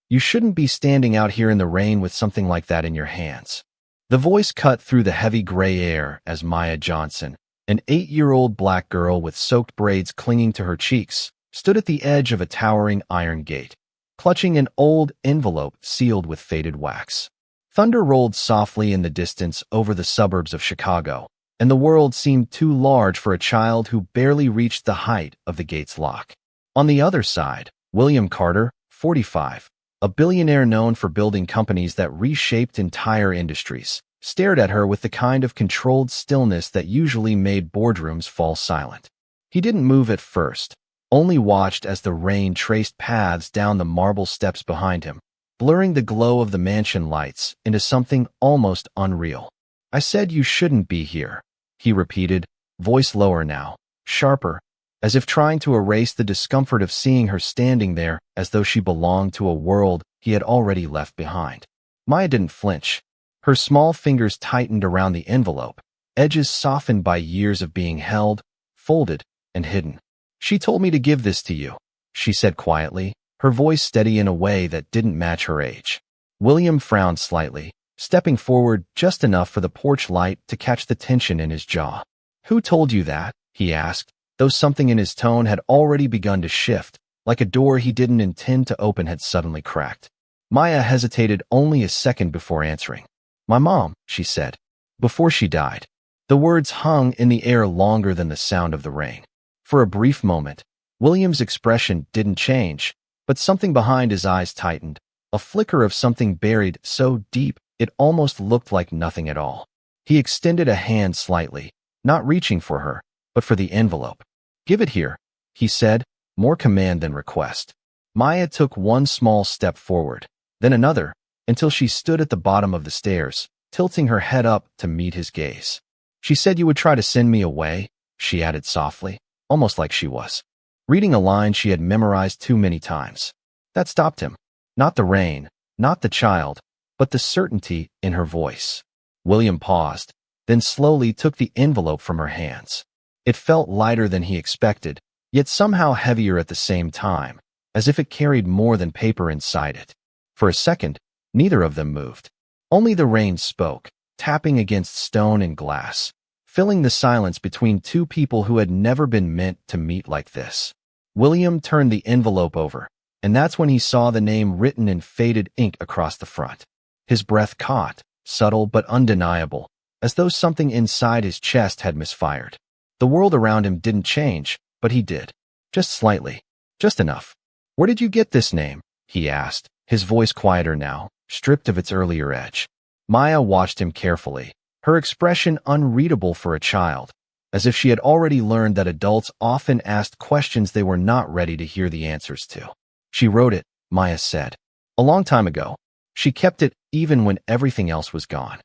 You shouldn't be standing out here in the rain with something like that in your hands. The voice cut through the heavy gray air as Maya Johnson, an 8-year-old black girl with soaked braids clinging to her cheeks, stood at the edge of a towering iron gate, clutching an old envelope sealed with faded wax. Thunder rolled softly in the distance over the suburbs of Chicago, and the world seemed too large for a child who barely reached the height of the gate's lock. On the other side, William Carter, 45, a billionaire known for building companies that reshaped entire industries, stared at her with the kind of controlled stillness that usually made boardrooms fall silent. He didn't move at first, only watched as the rain traced paths down the marble steps behind him, blurring the glow of the mansion lights into something almost unreal. "I said you shouldn't be here," he repeated, voice lower now, sharper, as if trying to erase the discomfort of seeing her standing there as though she belonged to a world he had already left behind. Maya didn't flinch. Her small fingers tightened around the envelope, edges softened by years of being held, folded, and hidden. "She told me to give this to you," she said quietly, her voice steady in a way that didn't match her age. William frowned slightly, stepping forward just enough for the porch light to catch the tension in his jaw. "Who told you that?" he asked, though something in his tone had already begun to shift, like a door he didn't intend to open had suddenly cracked. Maya hesitated only a second before answering. "My mom," she said, "before she died." The words hung in the air longer than the sound of the rain. For a brief moment, William's expression didn't change, but something behind his eyes tightened, a flicker of something buried so deep it almost looked like nothing at all. He extended a hand slightly, not reaching for her, but for the envelope. "Give it here," he said, more command than request. Maya took one small step forward, then another, until she stood at the bottom of the stairs, tilting her head up to meet his gaze. "She said you would try to send me away," she added softly, almost like she was reading a line she had memorized too many times. That stopped him. Not the rain, not the child, but the certainty in her voice. William paused, then slowly took the envelope from her hands. It felt lighter than he expected, yet somehow heavier at the same time, as if it carried more than paper inside it. For a second, neither of them moved. Only the rain spoke, tapping against stone and glass, filling the silence between two people who had never been meant to meet like this. William turned the envelope over, and that's when he saw the name written in faded ink across the front. His breath caught, subtle but undeniable, as though something inside his chest had misfired. The world around him didn't change, but he did. Just slightly. Just enough. "Where did you get this name?" he asked, his voice quieter now, stripped of its earlier edge. Maya watched him carefully, her expression unreadable for a child, as if she had already learned that adults often asked questions they were not ready to hear the answers to. "She wrote it," Maya said. "A long time ago. She kept it even when everything else was gone."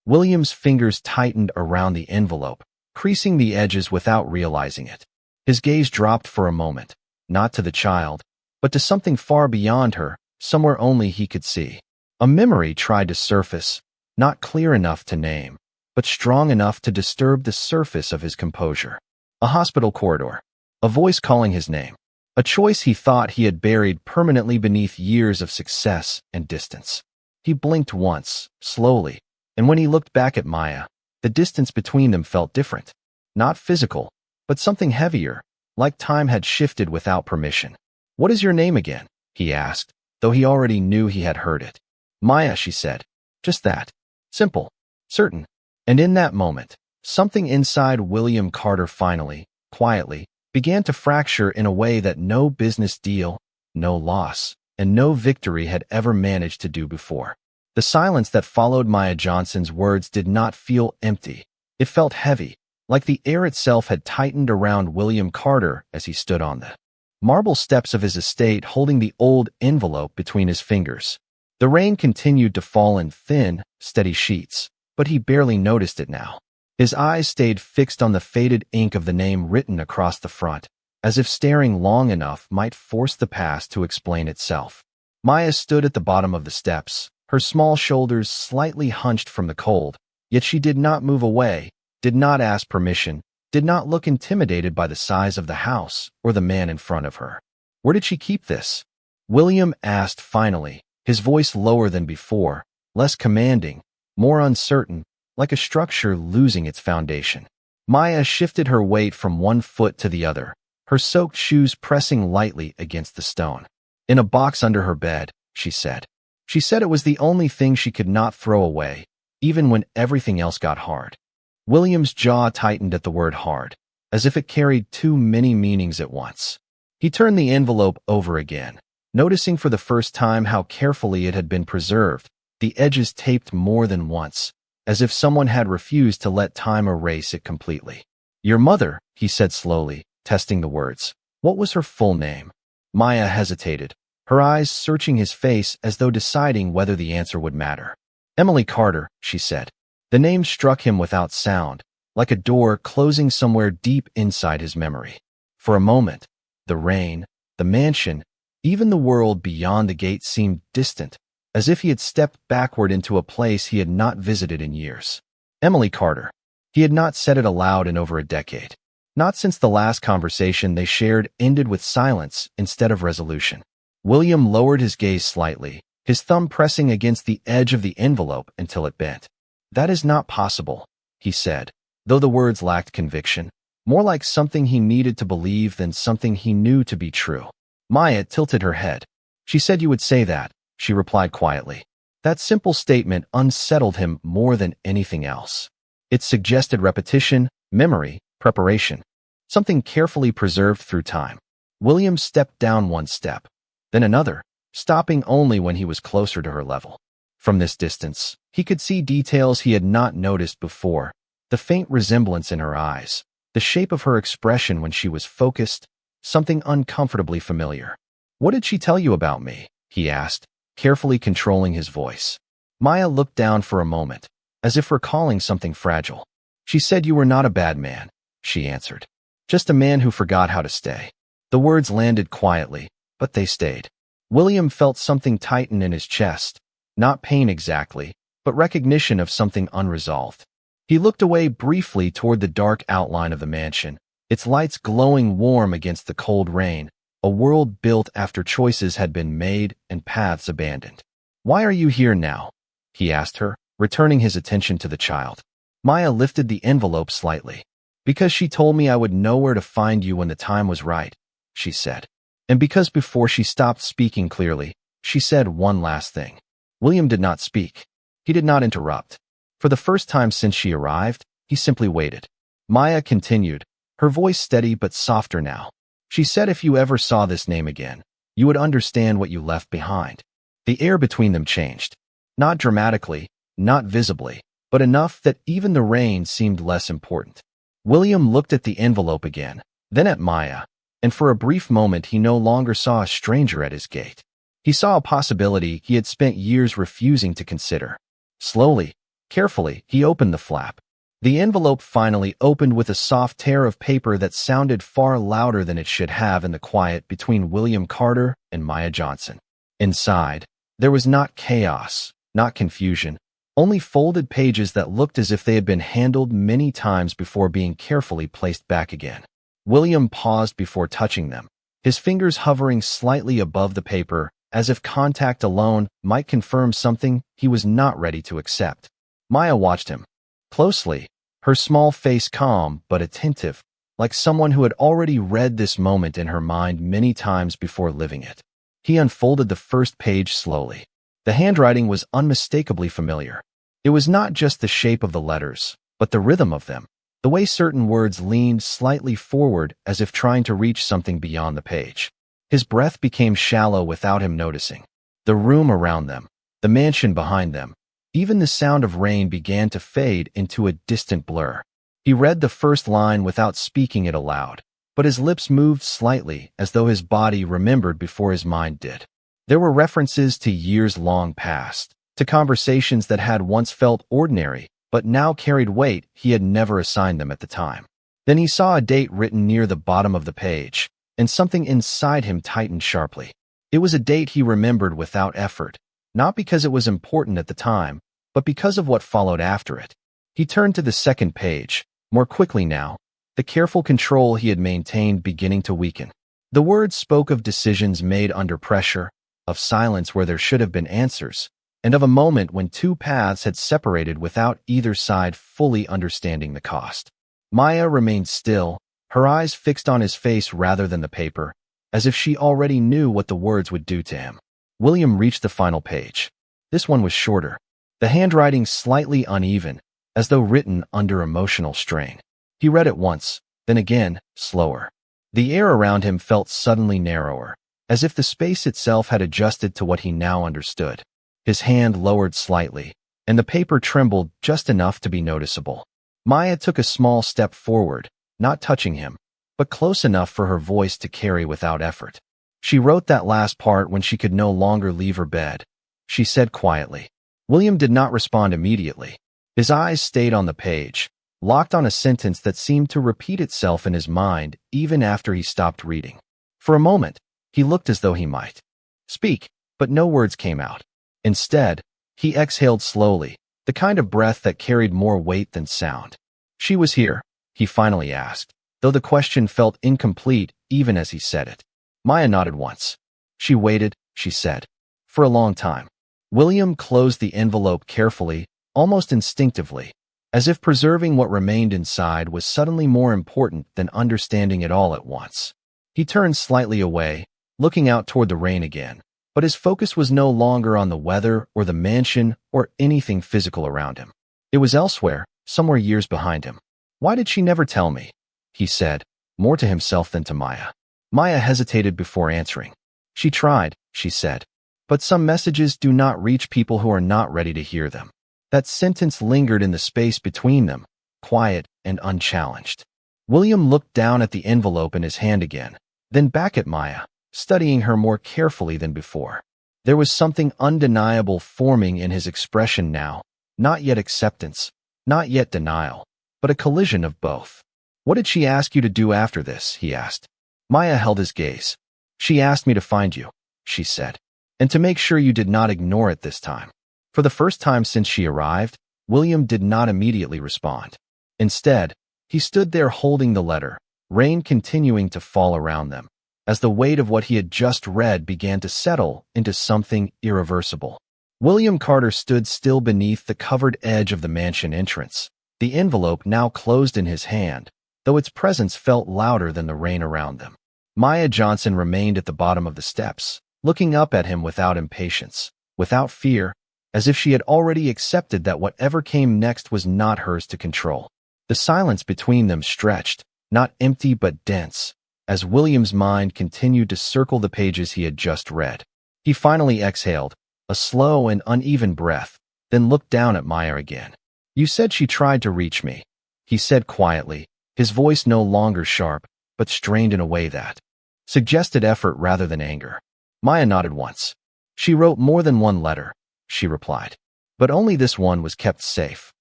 William's fingers tightened around the envelope, creasing the edges without realizing it. His gaze dropped for a moment, not to the child, but to something far beyond her, somewhere only he could see. A memory tried to surface, not clear enough to name, but strong enough to disturb the surface of his composure. A hospital corridor. A voice calling his name. A choice he thought he had buried permanently beneath years of success and distance. He blinked once, slowly, and when he looked back at Maya, the distance between them felt different. Not physical, but something heavier, like time had shifted without permission. "What is your name again?" he asked, though he already knew he had heard it. "Maya," she said. Just that. Simple. Certain. And in that moment, something inside William Carter finally, quietly, began to fracture in a way that no business deal, no loss, and no victory had ever managed to do before. The silence that followed Maya Johnson's words did not feel empty. It felt heavy, like the air itself had tightened around William Carter as he stood on the marble steps of his estate holding the old envelope between his fingers. The rain continued to fall in thin, steady sheets, but he barely noticed it now. His eyes stayed fixed on the faded ink of the name written across the front, as if staring long enough might force the past to explain itself. Maya stood at the bottom of the steps, her small shoulders slightly hunched from the cold, yet she did not move away, did not ask permission, did not look intimidated by the size of the house or the man in front of her. "Where did she keep this?" William asked finally, his voice lower than before, less commanding, more uncertain, like a structure losing its foundation. Maya shifted her weight from one foot to the other, her soaked shoes pressing lightly against the stone. In a box under her bed, she said. She said it was the only thing she could not throw away, even when everything else got hard. William's jaw tightened at the word hard, as if it carried too many meanings at once. He turned the envelope over again, noticing for the first time how carefully it had been preserved, the edges taped more than once, as if someone had refused to let time erase it completely. Your mother, he said slowly, testing the words. What was her full name? Maya hesitated, her eyes searching his face as though deciding whether the answer would matter. Emily Carter, she said. The name struck him without sound, like a door closing somewhere deep inside his memory. For a moment, the rain, the mansion, even the world beyond the gate seemed distant, as if he had stepped backward into a place he had not visited in years. Emily Carter. He had not said it aloud in over a decade. Not since the last conversation they shared ended with silence instead of resolution. William lowered his gaze slightly, his thumb pressing against the edge of the envelope until it bent. That is not possible, he said, though the words lacked conviction, more like something he needed to believe than something he knew to be true. Maya tilted her head. She said you would say that, she replied quietly. That simple statement unsettled him more than anything else. It suggested repetition, memory, preparation, something carefully preserved through time. William stepped down one step, then another, stopping only when he was closer to her level. From this distance, he could see details he had not noticed before, the faint resemblance in her eyes, the shape of her expression when she was focused, something uncomfortably familiar. What did she tell you about me? He asked, carefully controlling his voice. Maya looked down for a moment, as if recalling something fragile. She said you were not a bad man, she answered. Just a man who forgot how to stay. The words landed quietly, but they stayed. William felt something tighten in his chest, not pain exactly, but recognition of something unresolved. He looked away briefly toward the dark outline of the mansion, its lights glowing warm against the cold rain, a world built after choices had been made and paths abandoned. Why are you here now? He asked her, returning his attention to the child. Maya lifted the envelope slightly. Because she told me I would know where to find you when the time was right, she said. And because before she stopped speaking clearly, she said one last thing. William did not speak. He did not interrupt. For the first time since she arrived, he simply waited. Maya continued, her voice steady but softer now. She said if you ever saw this name again, you would understand what you left behind. The air between them changed. Not dramatically, not visibly, but enough that even the rain seemed less important. William looked at the envelope again, then at Maya, and for a brief moment he no longer saw a stranger at his gate. He saw a possibility he had spent years refusing to consider. Slowly, carefully, he opened the flap. The envelope finally opened with a soft tear of paper that sounded far louder than it should have in the quiet between William Carter and Maya Johnson. Inside, there was not chaos, not confusion, only folded pages that looked as if they had been handled many times before being carefully placed back again. William paused before touching them, his fingers hovering slightly above the paper, as if contact alone might confirm something he was not ready to accept. Maya watched him closely, her small face calm but attentive, like someone who had already read this moment in her mind many times before living it. He unfolded the first page slowly. The handwriting was unmistakably familiar. It was not just the shape of the letters, but the rhythm of them, the way certain words leaned slightly forward as if trying to reach something beyond the page. His breath became shallow without him noticing. The room around them, the mansion behind them, even the sound of rain began to fade into a distant blur. He read the first line without speaking it aloud, but his lips moved slightly as though his body remembered before his mind did. There were references to years long past, to conversations that had once felt ordinary, but now carried weight he had never assigned them at the time. Then he saw a date written near the bottom of the page, and something inside him tightened sharply. It was a date he remembered without effort, not because it was important at the time, but because of what followed after it. He turned to the second page, more quickly now, the careful control he had maintained beginning to weaken. The words spoke of decisions made under pressure, of silence where there should have been answers, and of a moment when two paths had separated without either side fully understanding the cost. Maya remained still, her eyes fixed on his face rather than the paper, as if she already knew what the words would do to him. William reached the final page. This one was shorter, the handwriting slightly uneven, as though written under emotional strain. He read it once, then again, slower. The air around him felt suddenly narrower, as if the space itself had adjusted to what he now understood. His hand lowered slightly, and the paper trembled just enough to be noticeable. Maya took a small step forward, not touching him, but close enough for her voice to carry without effort. She wrote that last part when she could no longer leave her bed. She said quietly. William did not respond immediately. His eyes stayed on the page, locked on a sentence that seemed to repeat itself in his mind even after he stopped reading. For a moment, he looked as though he might speak, but no words came out. Instead, he exhaled slowly, the kind of breath that carried more weight than sound. She was here, he finally asked, though the question felt incomplete even as he said it. Maya nodded once. She waited, she said, for a long time. William closed the envelope carefully, almost instinctively, as if preserving what remained inside was suddenly more important than understanding it all at once. He turned slightly away, looking out toward the rain again, but his focus was no longer on the weather or the mansion or anything physical around him. It was elsewhere, somewhere years behind him. Why did she never tell me? He said, more to himself than to Maya. Maya hesitated before answering. She tried, she said, but some messages do not reach people who are not ready to hear them. That sentence lingered in the space between them, quiet and unchallenged. William looked down at the envelope in his hand again, then back at Maya, studying her more carefully than before. There was something undeniable forming in his expression now, not yet acceptance, not yet denial, but a collision of both. What did she ask you to do after this? He asked. Maya held his gaze. She asked me to find you, she said, and to make sure you did not ignore it this time. For the first time since she arrived, William did not immediately respond. Instead, he stood there holding the letter, rain continuing to fall around them, as the weight of what he had just read began to settle into something irreversible. William Carter stood still beneath the covered edge of the mansion entrance, the envelope now closed in his hand, though its presence felt louder than the rain around them. Maya Johnson remained at the bottom of the steps, looking up at him without impatience, without fear, as if she had already accepted that whatever came next was not hers to control. The silence between them stretched, not empty but dense, as William's mind continued to circle the pages he had just read. He finally exhaled, a slow and uneven breath, then looked down at Maya again. You said she tried to reach me, he said quietly, his voice no longer sharp, but strained in a way that suggested effort rather than anger. Maya nodded once. She wrote more than one letter, she replied, but only this one was kept safe.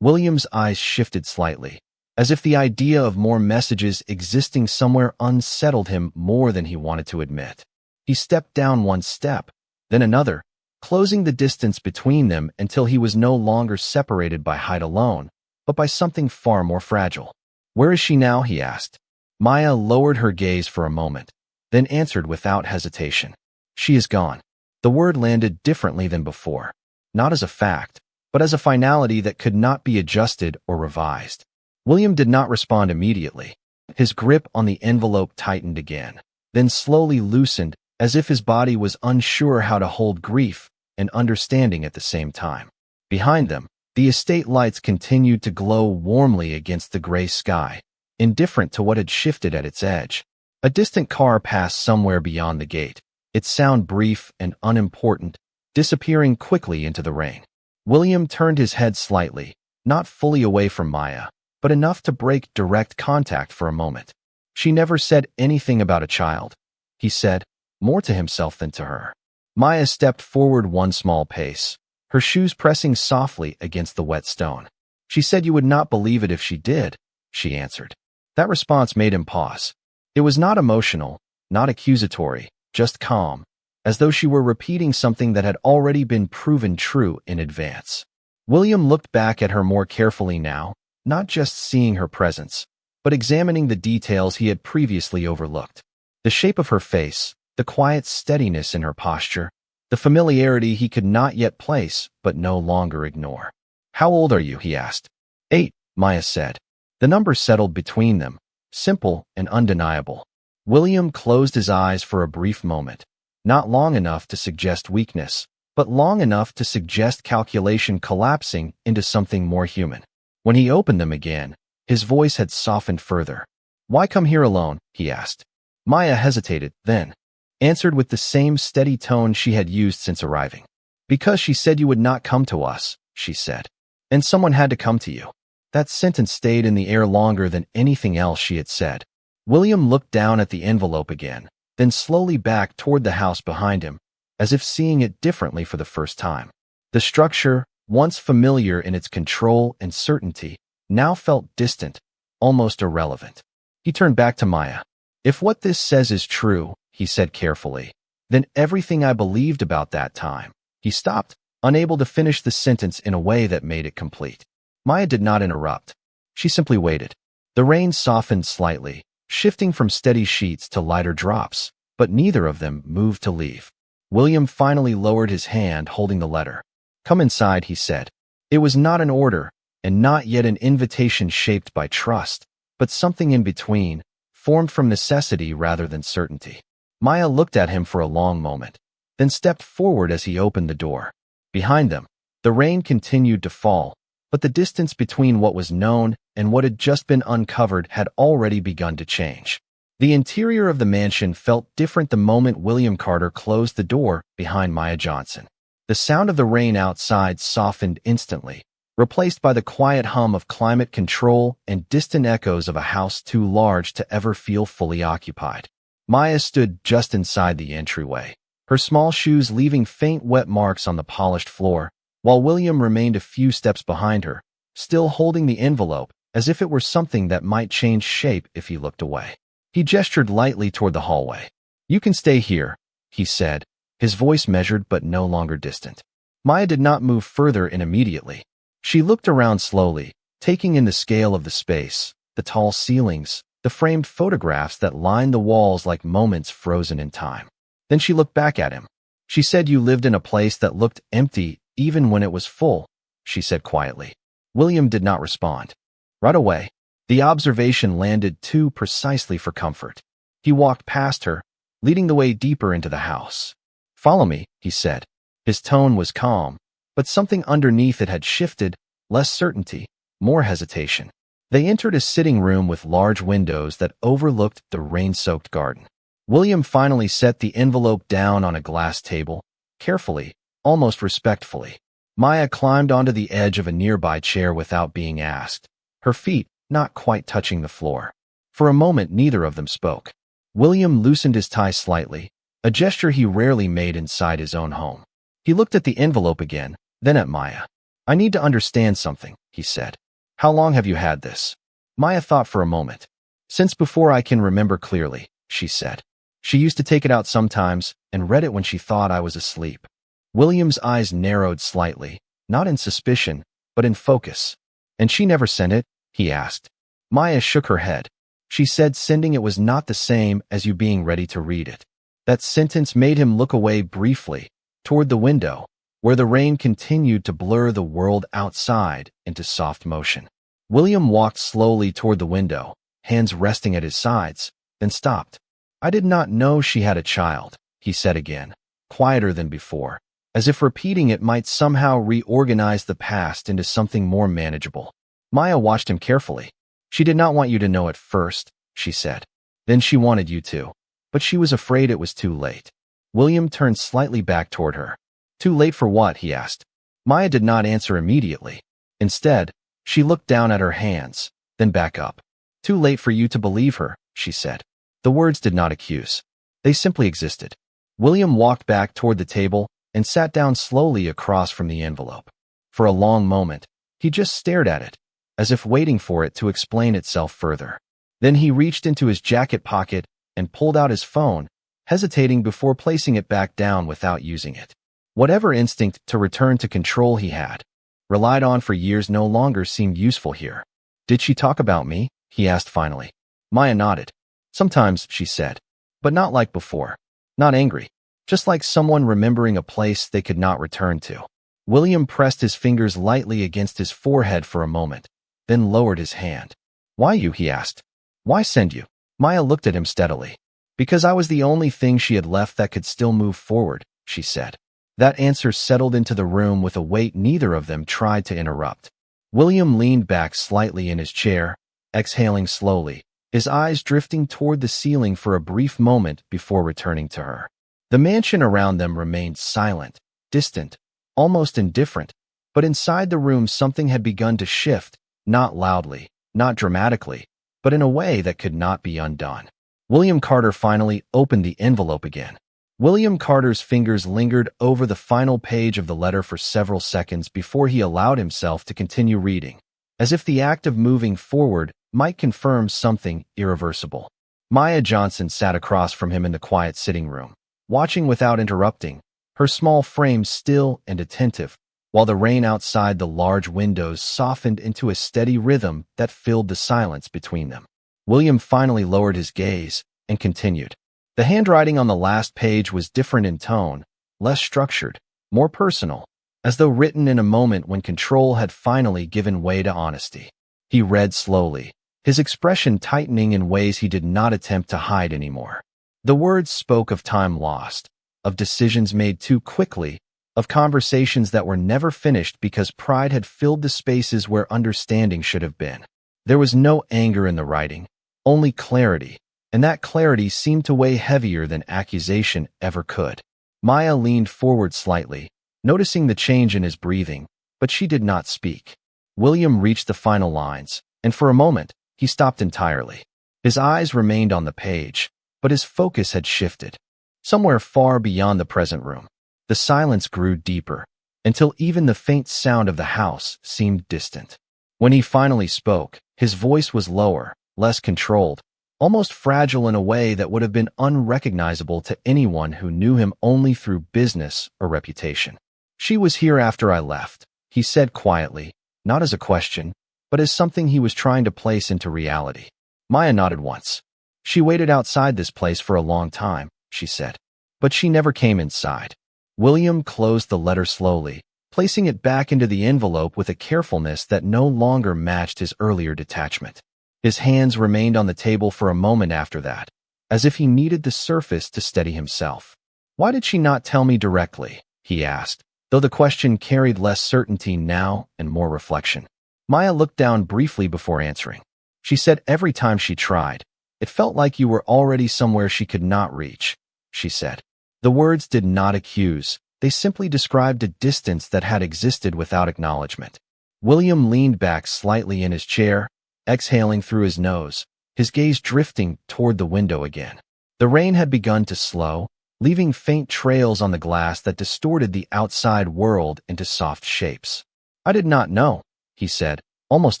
William's eyes shifted slightly, as if the idea of more messages existing somewhere unsettled him more than he wanted to admit. He stepped down one step, then another, closing the distance between them until he was no longer separated by height alone, but by something far more fragile. Where is she now? He asked. Maya lowered her gaze for a moment, then answered without hesitation. She is gone. The word landed differently than before, not as a fact, but as a finality that could not be adjusted or revised. William did not respond immediately. His grip on the envelope tightened again, then slowly loosened as if his body was unsure how to hold grief and understanding at the same time. Behind them, the estate lights continued to glow warmly against the gray sky, indifferent to what had shifted at its edge. A distant car passed somewhere beyond the gate, its sound brief and unimportant, disappearing quickly into the rain. William turned his head slightly, not fully away from Maya, but enough to break direct contact for a moment. She never said anything about a child, he said, more to himself than to her. Maya stepped forward one small pace, her shoes pressing softly against the wet stone. She said you would not believe it if she did, she answered. That response made him pause. It was not emotional, not accusatory, just calm, as though she were repeating something that had already been proven true in advance. William looked back at her more carefully now, not just seeing her presence, but examining the details he had previously overlooked. The shape of her face, the quiet steadiness in her posture, The familiarity he could not yet place, but no longer ignore. How old are you? He asked. 8, Maya said. The number settled between them, simple and undeniable. William closed his eyes for a brief moment, not long enough to suggest weakness, but long enough to suggest calculation collapsing into something more human. When he opened them again, his voice had softened further. Why come here alone? He asked. Maya hesitated, then answered with the same steady tone she had used since arriving. Because she said you would not come to us, she said. And someone had to come to you. That sentence stayed in the air longer than anything else she had said. William looked down at the envelope again, then slowly back toward the house behind him, as if seeing it differently for the first time. The structure, once familiar in its control and certainty, now felt distant, almost irrelevant. He turned back to Maya. If what this says is true, he said carefully, then everything I believed about that time. He stopped, unable to finish the sentence in a way that made it complete. Maya did not interrupt. She simply waited. The rain softened slightly, shifting from steady sheets to lighter drops, but neither of them moved to leave. William finally lowered his hand, holding the letter. Come inside, he said. It was not an order, and not yet an invitation shaped by trust, but something in between, formed from necessity rather than certainty. Maya looked at him for a long moment, then stepped forward as he opened the door. Behind them, the rain continued to fall, but the distance between what was known and what had just been uncovered had already begun to change. The interior of the mansion felt different the moment William Carter closed the door behind Maya Johnson. The sound of the rain outside softened instantly, replaced by the quiet hum of climate control and distant echoes of a house too large to ever feel fully occupied. Maya stood just inside the entryway, her small shoes leaving faint wet marks on the polished floor, while William remained a few steps behind her, still holding the envelope as if it were something that might change shape if he looked away. He gestured lightly toward the hallway. You can stay here, he said, his voice measured but no longer distant. Maya did not move further in immediately. She looked around slowly, taking in the scale of the space, the tall ceilings, the framed photographs that lined the walls like moments frozen in time. Then she looked back at him. She said you lived in a place that looked empty even when it was full, she said quietly. William did not respond. Right away, the observation landed too precisely for comfort. He walked past her, leading the way deeper into the house. Follow me, he said. His tone was calm, but something underneath it had shifted, less certainty, more hesitation. They entered a sitting room with large windows that overlooked the rain-soaked garden. William finally set the envelope down on a glass table, carefully, almost respectfully. Maya climbed onto the edge of a nearby chair without being asked, her feet not quite touching the floor. For a moment, neither of them spoke. William loosened his tie slightly, a gesture he rarely made inside his own home. He looked at the envelope again, then at Maya. I need to understand something, he said. How long have you had this? Maya thought for a moment. Since before I can remember clearly, she said. She used to take it out sometimes and read it when she thought I was asleep. William's eyes narrowed slightly, not in suspicion, but in focus. And she never sent it? He asked. Maya shook her head. She said sending it was not the same as you being ready to read it. That sentence made him look away briefly, toward the window, where the rain continued to blur the world outside into soft motion. William walked slowly toward the window, hands resting at his sides, then stopped. I did not know she had a child, he said again, quieter than before, as if repeating it might somehow reorganize the past into something more manageable. Maya watched him carefully. She did not want you to know at first, she said. Then she wanted you to, but she was afraid it was too late. William turned slightly back toward her. Too late for what? He asked. Maya did not answer immediately. Instead, she looked down at her hands, then back up. Too late for you to believe her, she said. The words did not accuse. They simply existed. William walked back toward the table and sat down slowly across from the envelope. For a long moment, he just stared at it, as if waiting for it to explain itself further. Then he reached into his jacket pocket and pulled out his phone, hesitating before placing it back down without using it. Whatever instinct to return to control he had, relied on for years, no longer seemed useful here. Did she talk about me? He asked finally. Maya nodded. Sometimes, she said, but not like before. Not angry. just like someone remembering a place they could not return to. William pressed his fingers lightly against his forehead for a moment, then lowered his hand. "Why you?" he asked. "Why send you?" Maya looked at him steadily. "Because I was the only thing she had left that could still move forward," she said. That answer settled into the room with a weight neither of them tried to interrupt. William leaned back slightly in his chair, exhaling slowly, his eyes drifting toward the ceiling for a brief moment before returning to her. The mansion around them remained silent, distant, almost indifferent, but inside the room something had begun to shift, not loudly, not dramatically, but in a way that could not be undone. William Carter finally opened the envelope again. William Carter's fingers lingered over the final page of the letter for several seconds before he allowed himself to continue reading, as if the act of moving forward might confirm something irreversible. Maya Johnson sat across from him in the quiet sitting room, watching without interrupting, her small frame still and attentive, while the rain outside the large windows softened into a steady rhythm that filled the silence between them. William finally lowered his gaze and continued. The handwriting on the last page was different in tone, less structured, more personal, as though written in a moment when control had finally given way to honesty. He read slowly, his expression tightening in ways he did not attempt to hide anymore. The words spoke of time lost, of decisions made too quickly, of conversations that were never finished because pride had filled the spaces where understanding should have been. There was no anger in the writing, only clarity, and that clarity seemed to weigh heavier than accusation ever could. Maya leaned forward slightly, noticing the change in his breathing, but she did not speak. William reached the final lines, and for a moment, he stopped entirely. His eyes remained on the page, but his focus had shifted. Somewhere far beyond the present room, the silence grew deeper, until even the faint sound of the house seemed distant. When he finally spoke, his voice was lower, less controlled, almost fragile in a way that would have been unrecognizable to anyone who knew him only through business or reputation. "She was here after I left," he said quietly, not as a question, but as something he was trying to place into reality. Maya nodded once. "She waited outside this place for a long time," she said, "but she never came inside." William closed the letter slowly, placing it back into the envelope with a carefulness that no longer matched his earlier detachment. His hands remained on the table for a moment after that, as if he needed the surface to steady himself. "Why did she not tell me directly?" he asked, though the question carried less certainty now and more reflection. Maya looked down briefly before answering. "She said every time she tried, it felt like you were already somewhere she could not reach," she said. The words did not accuse, they simply described a distance that had existed without acknowledgement. William leaned back slightly in his chair, exhaling through his nose, his gaze drifting toward the window again. The rain had begun to slow, leaving faint trails on the glass that distorted the outside world into soft shapes. "I did not know," he said, almost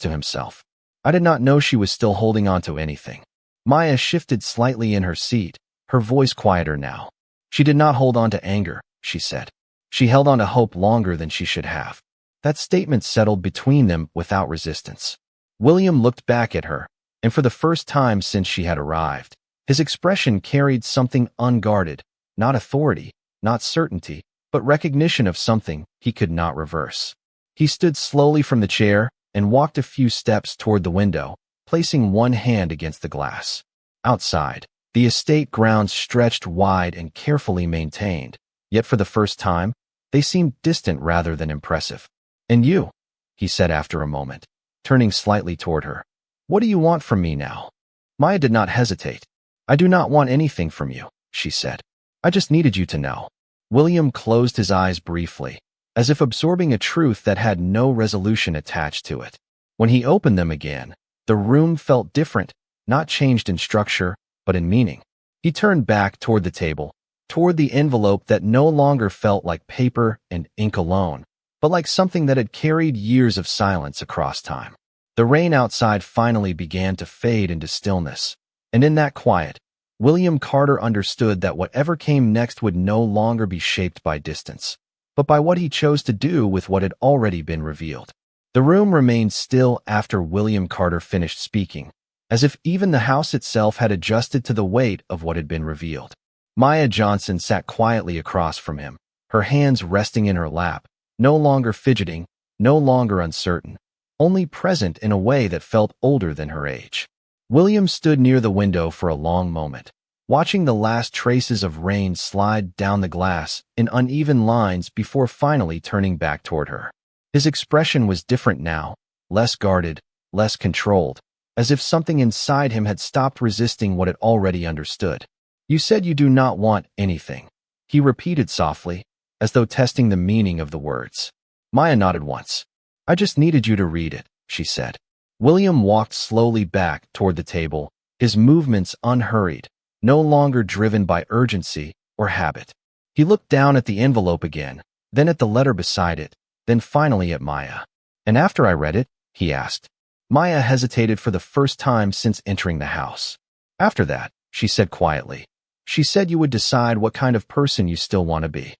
to himself. "I did not know she was still holding on to anything." Maya shifted slightly in her seat, her voice quieter now. "She did not hold on to anger," she said. "She held on to hope longer than she should have." That statement settled between them without resistance. William looked back at her, and for the first time since she had arrived, his expression carried something unguarded, not authority, not certainty, but recognition of something he could not reverse. He stood slowly from the chair and walked a few steps toward the window, placing one hand against the glass. Outside, the estate grounds stretched wide and carefully maintained, yet for the first time, they seemed distant rather than impressive. "And you?" he said after a moment, turning slightly toward her. "What do you want from me now?" Maya did not hesitate. "I do not want anything from you," she said. "I just needed you to know." William closed his eyes briefly, as if absorbing a truth that had no resolution attached to it. When he opened them again, the room felt different, not changed in structure, but in meaning. He turned back toward the table, toward the envelope that no longer felt like paper and ink alone, but like something that had carried years of silence across time. The rain outside finally began to fade into stillness, and in that quiet, William Carter understood that whatever came next would no longer be shaped by distance, but by what he chose to do with what had already been revealed. The room remained still after William Carter finished speaking, as if even the house itself had adjusted to the weight of what had been revealed. Maya Johnson sat quietly across from him, her hands resting in her lap, no longer fidgeting, no longer uncertain, only present in a way that felt older than her age. William stood near the window for a long moment, watching the last traces of rain slide down the glass in uneven lines before finally turning back toward her. His expression was different now, less guarded, less controlled, as if something inside him had stopped resisting what it already understood. "You said you do not want anything," he repeated softly, as though testing the meaning of the words. Maya nodded once. "I just needed you to read it," she said. William walked slowly back toward the table, his movements unhurried, no longer driven by urgency or habit. He looked down at the envelope again, then at the letter beside it, then finally at Maya. "And after I read it?" he asked. Maya hesitated for the first time since entering the house. "After that," she said quietly, "she said you would decide what kind of person you still want to be."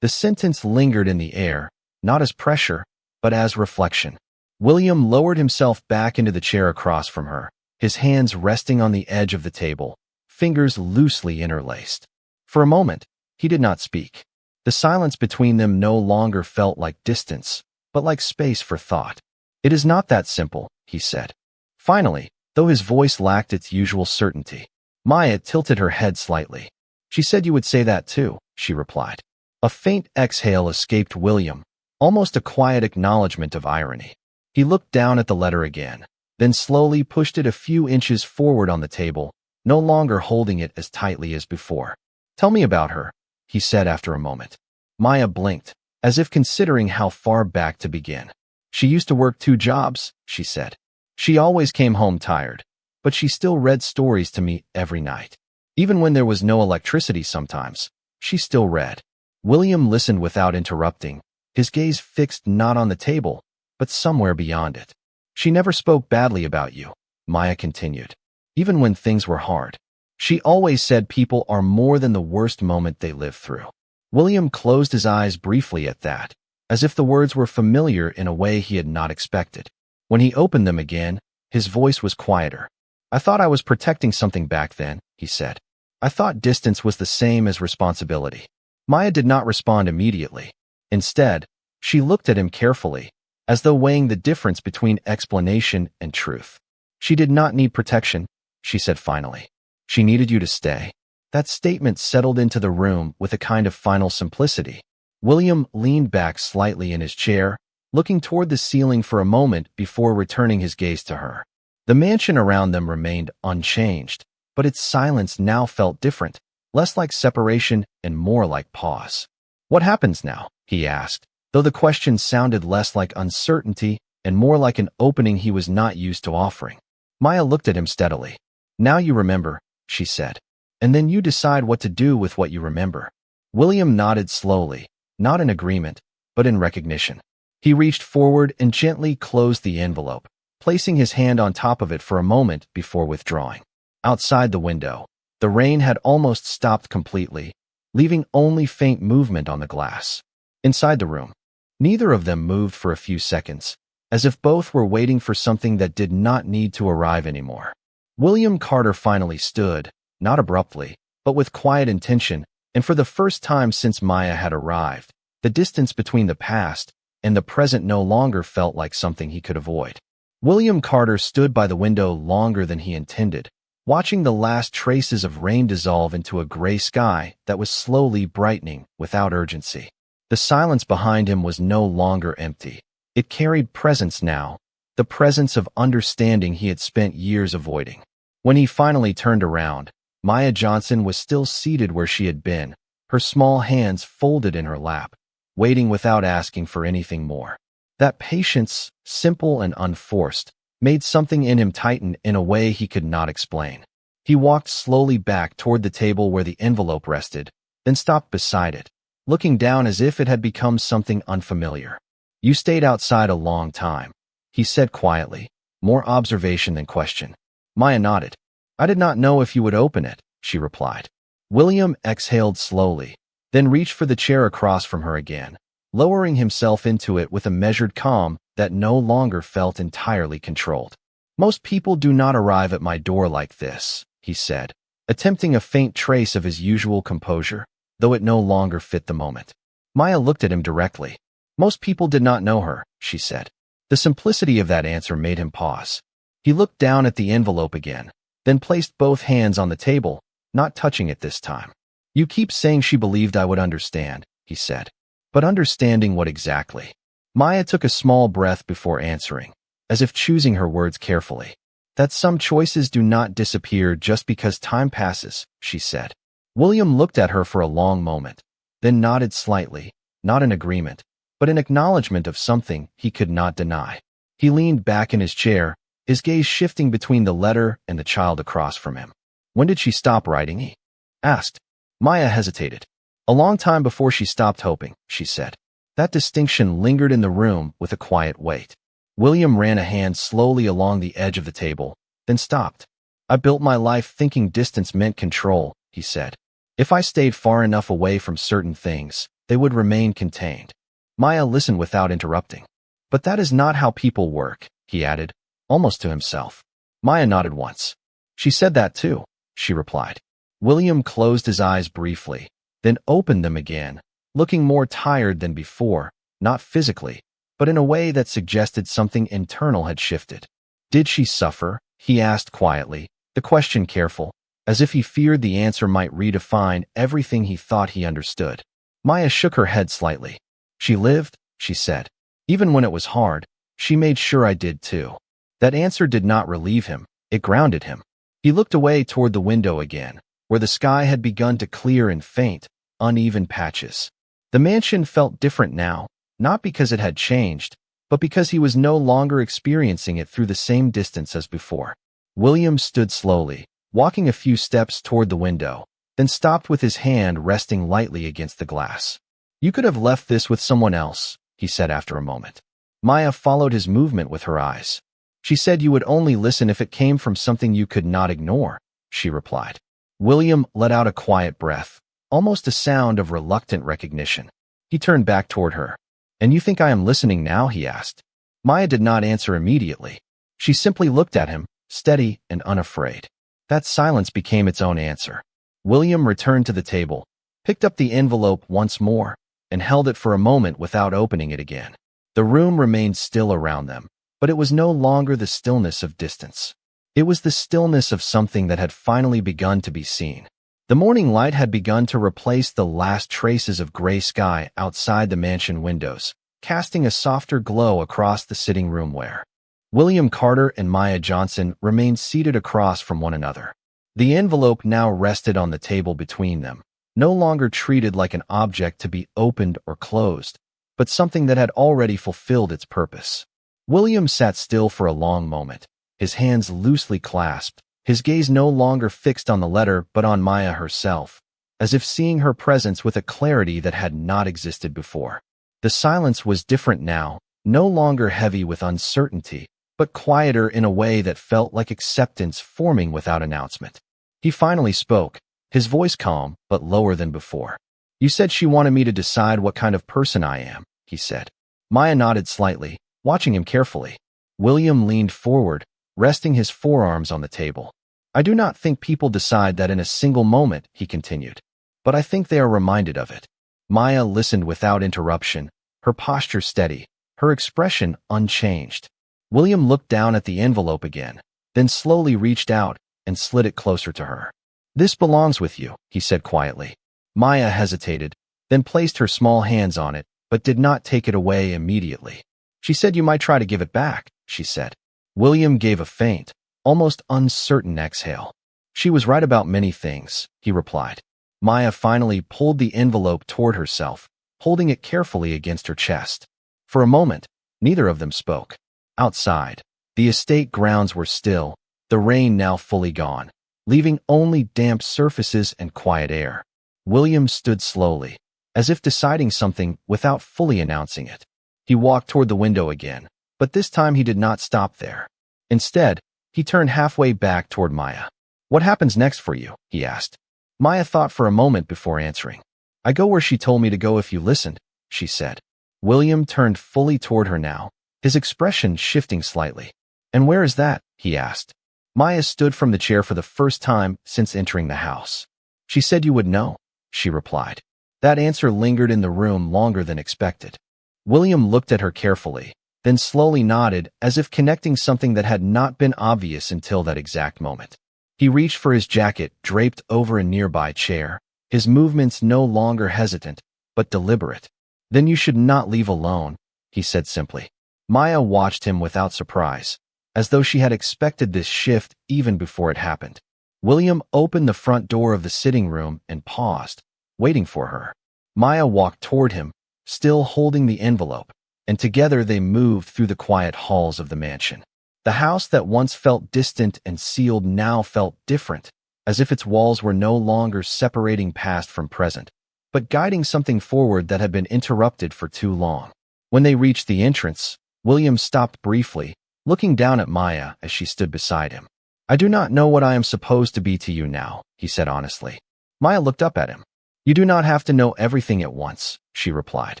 The sentence lingered in the air, not as pressure, but as reflection. William lowered himself back into the chair across from her, his hands resting on the edge of the table, fingers loosely interlaced. For a moment, he did not speak. The silence between them no longer felt like distance, but like space for thought. "It is not that simple," he said. Finally, though his voice lacked its usual certainty, Maya tilted her head slightly. "She said you would say that too," she replied. A faint exhale escaped William, almost a quiet acknowledgement of irony. He looked down at the letter again, then slowly pushed it a few inches forward on the table, no longer holding it as tightly as before. "Tell me about her," he said after a moment. Maya blinked, as if considering how far back to begin. "She used to work 2 jobs," she said. "She always came home tired, but she still read stories to me every night. Even when there was no electricity sometimes, she still read." William listened without interrupting, his gaze fixed not on the table, but somewhere beyond it. "She never spoke badly about you," Maya continued, "even when things were hard. She always said people are more than the worst moment they live through." William closed his eyes briefly at that, as if the words were familiar in a way he had not expected. When he opened them again, his voice was quieter. "I thought I was protecting something back then," he said. "I thought distance was the same as responsibility." Maya did not respond immediately. Instead, she looked at him carefully, as though weighing the difference between explanation and truth. "She did not need protection," she said finally. "She needed you to stay." That statement settled into the room with a kind of final simplicity. William leaned back slightly in his chair, looking toward the ceiling for a moment before returning his gaze to her. The mansion around them remained unchanged, but its silence now felt different, less like separation and more like pause. "What happens now?" he asked, though the question sounded less like uncertainty and more like an opening he was not used to offering. Maya looked at him steadily. "Now you remember," she said, "and then you decide what to do with what you remember." William nodded slowly, not in agreement, but in recognition. He reached forward and gently closed the envelope, placing his hand on top of it for a moment before withdrawing. Outside the window, the rain had almost stopped completely, leaving only faint movement on the glass. Inside the room, neither of them moved for a few seconds, as if both were waiting for something that did not need to arrive anymore. William Carter finally stood, not abruptly, but with quiet intention, and for the first time since Maya had arrived, the distance between the past and the present no longer felt like something he could avoid. William Carter stood by the window longer than he intended, watching the last traces of rain dissolve into a gray sky that was slowly brightening without urgency. The silence behind him was no longer empty. It carried presence now, the presence of understanding he had spent years avoiding. When he finally turned around, Maya Johnson was still seated where she had been, her small hands folded in her lap, waiting without asking for anything more. That patience, simple and unforced, made something in him tighten in a way he could not explain. He walked slowly back toward the table where the envelope rested, then stopped beside it, looking down as if it had become something unfamiliar. "You stayed outside a long time," he said quietly, more observation than question. Maya nodded. "I did not know if you would open it," she replied. William exhaled slowly, then reached for the chair across from her again, lowering himself into it with a measured calm that no longer felt entirely controlled. "Most people do not arrive at my door like this," he said, attempting a faint trace of his usual composure, though it no longer fit the moment. Maya looked at him directly. Most people did not know her, she said. The simplicity of that answer made him pause. He looked down at the envelope again, then placed both hands on the table, not touching it this time. You keep saying she believed I would understand, he said. But understanding what exactly? Maya took a small breath before answering, as if choosing her words carefully. That some choices do not disappear just because time passes, she said. William looked at her for a long moment, then nodded slightly, not in agreement, but in acknowledgement of something he could not deny. He leaned back in his chair, his gaze shifting between the letter and the child across from him. When did she stop writing? He asked. Maya hesitated. A long time before she stopped hoping, she said. That distinction lingered in the room with a quiet weight. William ran a hand slowly along the edge of the table, then stopped. I built my life thinking distance meant control, he said. If I stayed far enough away from certain things, they would remain contained. Maya listened without interrupting. But that is not how people work, he added, almost to himself. Maya nodded once. She said that too, she replied. William closed his eyes briefly, then opened them again, looking more tired than before, not physically, but in a way that suggested something internal had shifted. Did she suffer? He asked quietly, the question careful, as if he feared the answer might redefine everything he thought he understood. Maya shook her head slightly. She lived, she said. Even when it was hard, she made sure I did too. That answer did not relieve him, it grounded him. He looked away toward the window again, where the sky had begun to clear in faint, uneven patches. The mansion felt different now, not because it had changed, but because he was no longer experiencing it through the same distance as before. William stood slowly, walking a few steps toward the window, then stopped with his hand resting lightly against the glass. You could have left this with someone else, he said after a moment. Maya followed his movement with her eyes. She said you would only listen if it came from something you could not ignore, she replied. William let out a quiet breath, almost a sound of reluctant recognition. He turned back toward her. And you think I am listening now? He asked. Maya did not answer immediately. She simply looked at him, steady and unafraid. That silence became its own answer. William returned to the table, picked up the envelope once more, and held it for a moment without opening it again. The room remained still around them, but it was no longer the stillness of distance. It was the stillness of something that had finally begun to be seen. The morning light had begun to replace the last traces of gray sky outside the mansion windows, casting a softer glow across the sitting room where William Carter and Maya Johnson remained seated across from one another. The envelope now rested on the table between them, no longer treated like an object to be opened or closed, but something that had already fulfilled its purpose. William sat still for a long moment, his hands loosely clasped, his gaze no longer fixed on the letter but on Maya herself, as if seeing her presence with a clarity that had not existed before. The silence was different now, no longer heavy with uncertainty, but quieter in a way that felt like acceptance forming without announcement. He finally spoke, his voice calm but lower than before. You said she wanted me to decide what kind of person I am, he said. Maya nodded slightly, watching him carefully. William leaned forward, resting his forearms on the table. I do not think people decide that in a single moment, he continued, but I think they are reminded of it. Maya listened without interruption, her posture steady, her expression unchanged. William looked down at the envelope again, then slowly reached out and slid it closer to her. This belongs with you, he said quietly. Maya hesitated, then placed her small hands on it, but did not take it away immediately. She said you might try to give it back, she said. William gave a faint, almost uncertain exhale. She was right about many things, he replied. Maya finally pulled the envelope toward herself, holding it carefully against her chest. For a moment, neither of them spoke. Outside, the estate grounds were still, the rain now fully gone, leaving only damp surfaces and quiet air. William stood slowly, as if deciding something without fully announcing it. He walked toward the window again, but this time he did not stop there. Instead, he turned halfway back toward Maya. What happens next for you? He asked. Maya thought for a moment before answering. I go where she told me to go if you listened, she said. William turned fully toward her now, his expression shifting slightly. And where is that? He asked. Maya stood from the chair for the first time since entering the house. She said you would know, she replied. That answer lingered in the room longer than expected. William looked at her carefully, then slowly nodded as if connecting something that had not been obvious until that exact moment. He reached for his jacket draped over a nearby chair, his movements no longer hesitant, but deliberate. Then you should not leave alone, he said simply. Maya watched him without surprise, as though she had expected this shift even before it happened. William opened the front door of the sitting room and paused, waiting for her. Maya walked toward him, still holding the envelope, and together they moved through the quiet halls of the mansion. The house that once felt distant and sealed now felt different, as if its walls were no longer separating past from present, but guiding something forward that had been interrupted for too long. When they reached the entrance, William stopped briefly, looking down at Maya as she stood beside him. I do not know what I am supposed to be to you now, he said honestly. Maya looked up at him. You do not have to know everything at once, she replied.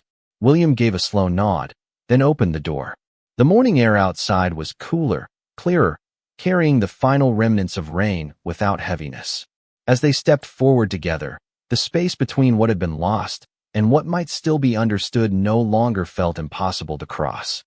William gave a slow nod, then opened the door. The morning air outside was cooler, clearer, carrying the final remnants of rain without heaviness. As they stepped forward together, the space between what had been lost and what might still be understood no longer felt impossible to cross.